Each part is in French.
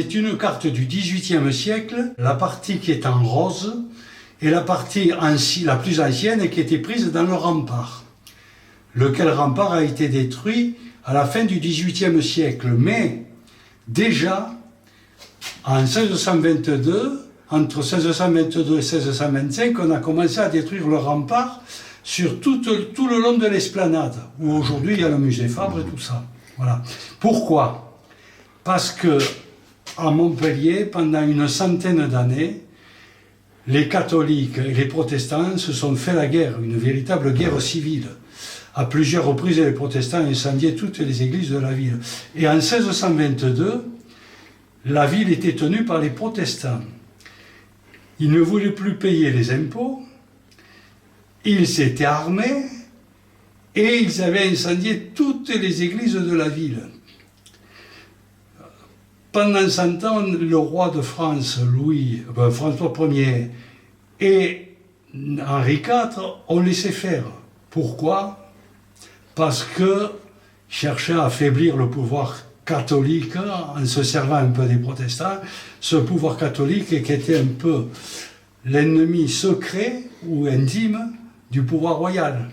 c'est une carte du XVIIIe siècle, la partie qui est en rose et la partie la plus ancienne qui était prise dans le rempart. Lequel rempart a été détruit à la fin du XVIIIe siècle. Mais déjà, en 1622, entre 1622 et 1625, on a commencé à détruire le rempart sur tout le long de l'esplanade, où aujourd'hui il y a le musée Fabre et tout ça. Voilà. Pourquoi? Parce que à Montpellier, pendant une centaine d'années, les catholiques et les protestants se sont fait la guerre, une véritable guerre civile. À plusieurs reprises, les protestants incendiaient toutes les églises de la ville. Et en 1622, la ville était tenue par les protestants. Ils ne voulaient plus payer les impôts, ils s'étaient armés et ils avaient incendié toutes les églises de la ville. Pendant 100 ans, le roi de France, François Ier et Henri IV ont laissé faire. Pourquoi? Parce que cherchaient à affaiblir le pouvoir catholique en se servant un peu des protestants, ce pouvoir catholique qui était un peu l'ennemi secret ou intime du pouvoir royal.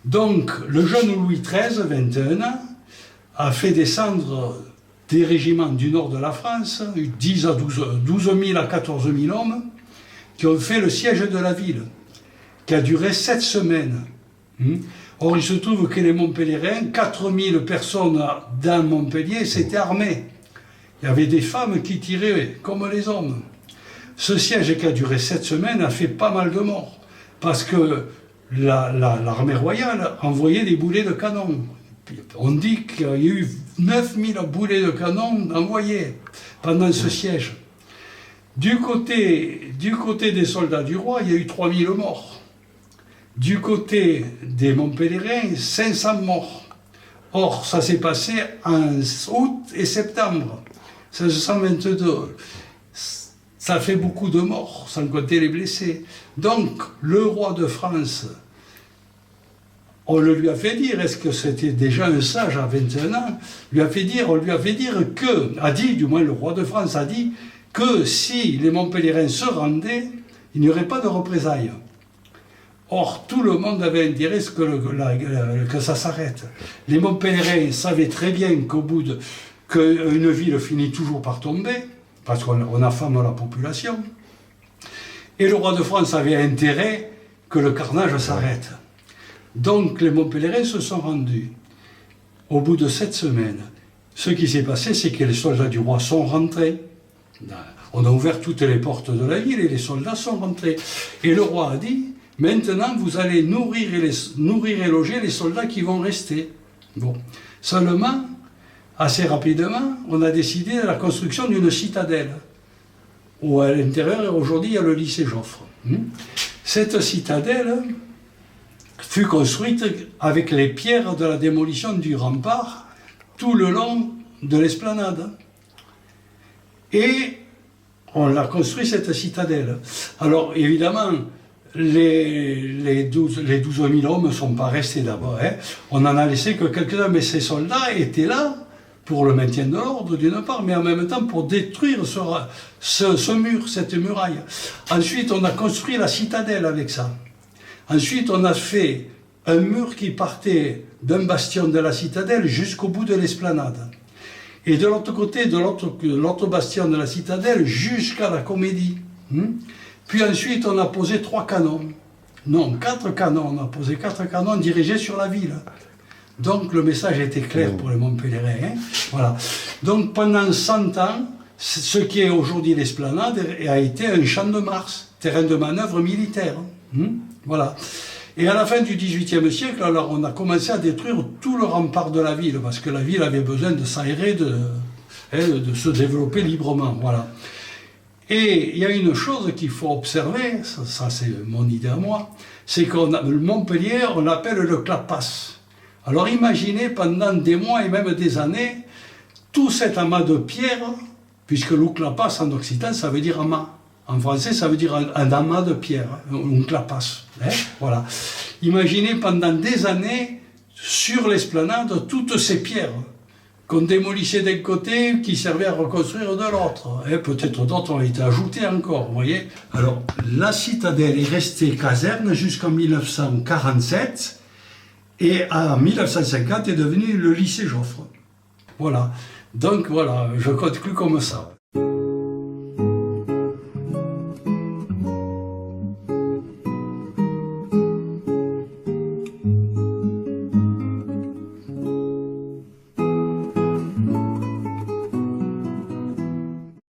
Donc le jeune Louis XIII, 21 ans, a fait descendre des régiments du nord de la France, 12 000 à 14 000 hommes, qui ont fait le siège de la ville, qui a duré 7 semaines. Or, il se trouve que les Montpelliérains, 4 000 personnes dans Montpellier, s'étaient armées. Il y avait des femmes qui tiraient comme les hommes. Ce siège qui a duré 7 semaines a fait pas mal de morts, parce que l'armée royale envoyait des boulets de canon. On dit qu'il y a eu 9 000 boulets de canon envoyés pendant ce siège. Du côté des soldats du roi, il y a eu 3 000 morts. Du côté des Montpelliérains, 500 morts. Or, ça s'est passé en août et septembre 1622. Ça fait beaucoup de morts, sans compter les blessés. Donc, le roi de France, on le lui a fait dire, est-ce que c'était déjà un sage à 21 ans, on lui a fait dire du moins le roi de France a dit, que si les Montpelliérains se rendaient, il n'y aurait pas de représailles. Or, tout le monde avait intérêt que ça s'arrête. Les Montpelliérains savaient très bien qu'une ville finit toujours par tomber, parce qu'on affame la population. Et le roi de France avait intérêt que le carnage s'arrête. Donc, les Montpelliérains se sont rendus. Au bout de 7 semaines, ce qui s'est passé, c'est que les soldats du roi sont rentrés. On a ouvert toutes les portes de la ville et les soldats sont rentrés. Et le roi a dit, maintenant, vous allez nourrir et loger les soldats qui vont rester. Bon. Seulement, assez rapidement, on a décidé de la construction d'une citadelle, où à l'intérieur, aujourd'hui, il y a le lycée Joffre. Cette citadelle fut construite avec les pierres de la démolition du rempart tout le long de l'esplanade. Et on l'a construit, cette citadelle. Alors, évidemment, les 12 000 hommes ne sont pas restés d'abord. On en a laissé que quelques-uns, mais ces soldats étaient là pour le maintien de l'ordre, d'une part, mais en même temps pour détruire ce mur, cette muraille. Ensuite, on a construit la citadelle avec ça. Ensuite, on a fait un mur qui partait d'un bastion de la citadelle jusqu'au bout de l'esplanade. Et de l'autre côté, de l'autre bastion de la citadelle, jusqu'à la Comédie. Puis ensuite, on a posé 3 canons. Non, 4 canons. On a posé 4 canons dirigés sur la ville. Donc, le message était clair pour les Montpelliérains. Voilà. Donc, pendant 100 ans, ce qui est aujourd'hui l'esplanade a été un champ de Mars, terrain de manœuvre militaire. Voilà. Et à la fin du XVIIIe siècle, alors on a commencé à détruire tout le rempart de la ville, parce que la ville avait besoin de s'aérer, de se développer librement. Voilà. Et il y a une chose qu'il faut observer, ça c'est mon idée à moi, c'est que Montpellier, on l'appelle le clapas. Alors imaginez pendant des mois et même des années, tout cet amas de pierres, puisque le clapas en occitan ça veut dire amas. En français, ça veut dire un amas de pierres, un clapas. Voilà. Imaginez pendant des années, sur l'esplanade, toutes ces pierres qu'on démolissait d'un côté, qui servait à reconstruire de l'autre. Et peut-être d'autres ont été ajoutés encore, vous voyez. Alors, la citadelle est restée caserne jusqu'en 1947, et en 1950 est devenu le lycée Joffre. Voilà. Donc voilà, je conclue comme ça.